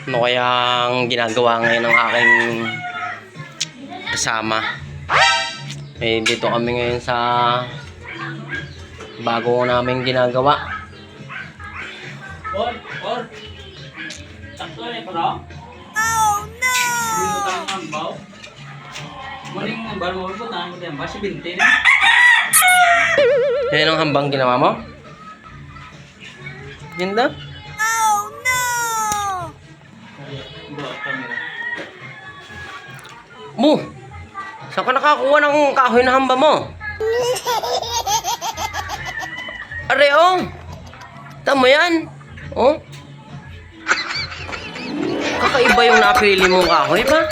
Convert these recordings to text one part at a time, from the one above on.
Ano kayang ginagawa ngayon ng aking kasama? Dito kami ngayon sa bago namin ginagawa. Sakto na ito, no? Oh, no! Hindi mo tayo mambaw. Muling mambaw mo po, tayo mo tayo mambaw. Si Binti na. Yan ang hambang ginawa mo? Yan daw? Mo! Saan ka nakakuha ng kahoy na hamba mo? Are, oh! Tama yan! Oh! Kakaiba yung napili mong kahoy ba?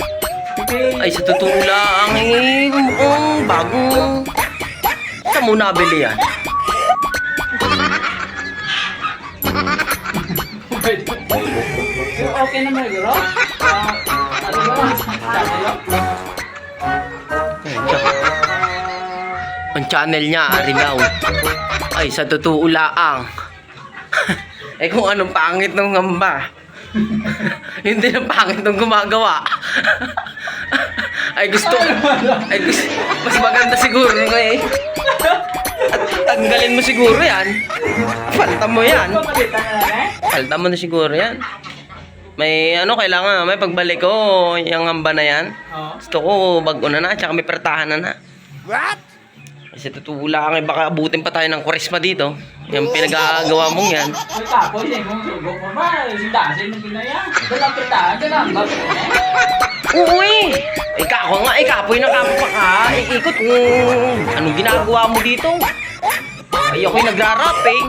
Ay, sa totoo lang, mukhang bagong... Saan mo nabili yan? Okay naman yun, bro? Ano ba? Ang channel niya, Arinaw. Ay, sa totoo laang. Eh kung anong pangit ng hamba. Hindi na pangit ng gumagawa. Ay gusto mas maganda siguro eh. At tanggalin mo siguro yan. Palta mo yan. Palta mo na siguro yan. May kailangan, may pagbalik ko yung hamba na yan. Gusto ko bago na tsaka may pertahan na. What? Kasi totoo lang eh, baka abutin pa tayo ng Kwaresma dito. Yung pinagagawa mong yan. Ay, kapoy siya, kung sugo mo ba? Sindasin ng ginaya. Dalang pertahan, dalang ba? Uy! Kapoy na kapo pa ka. Ikot kung anong ginagawa mo dito. Ay, ako'y nagrarap eh.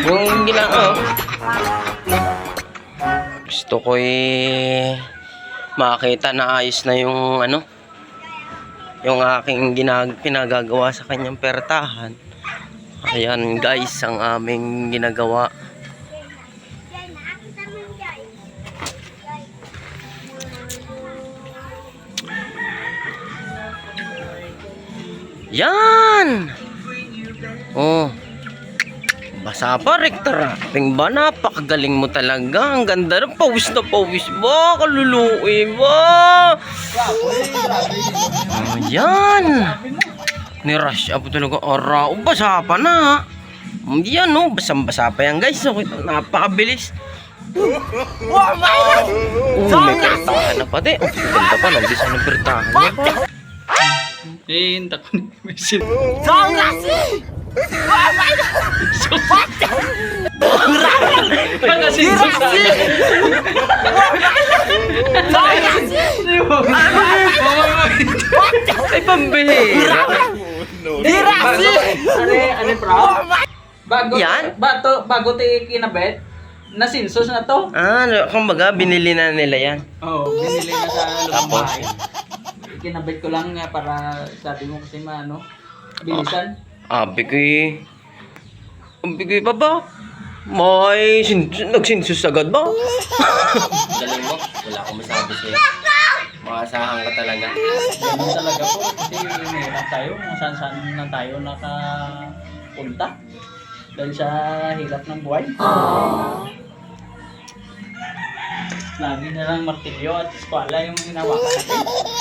Yung ginagawa. Gusto ko makita na ayos na yung yung aking pinagagawa sa kanyang pertahan. Ayan guys, ang aming ginagawa. Yan! Oh. Basa pa, rekta-rapping ba? Napakagaling mo talaga. Ang ganda ng pawis na pawis ba? Kaluluoy ba? Yan! Ni-rush up talaga. Araw, basa pa na. Yan no, basang-basa pa yan guys. Napakabilis. Oh my God! May pertahan na pati. Ganda pa, nandisa ng pertahan niya pa. Takot ni Michelle. Ay, pambihira. Ano, bro? Yan? Bago tayo kinabit, nasinsos na to. Kumbaga, binili na nila yan. Oo, binili na sa Tapos? bahay. Kinabit ko lang nga para sabi mo kasi bilisan. Bigay pa ba? May nagsinsus agad ba? Galing mo, wala akong masabi sa'yo. Makasahan ka talaga. Ganun talaga po kasi mahirap tayo, kung saan na tayo nakapunta. Dahil sa hirap ng buhay. Lagi na lang martilyo at eskwala yung hinawakan natin.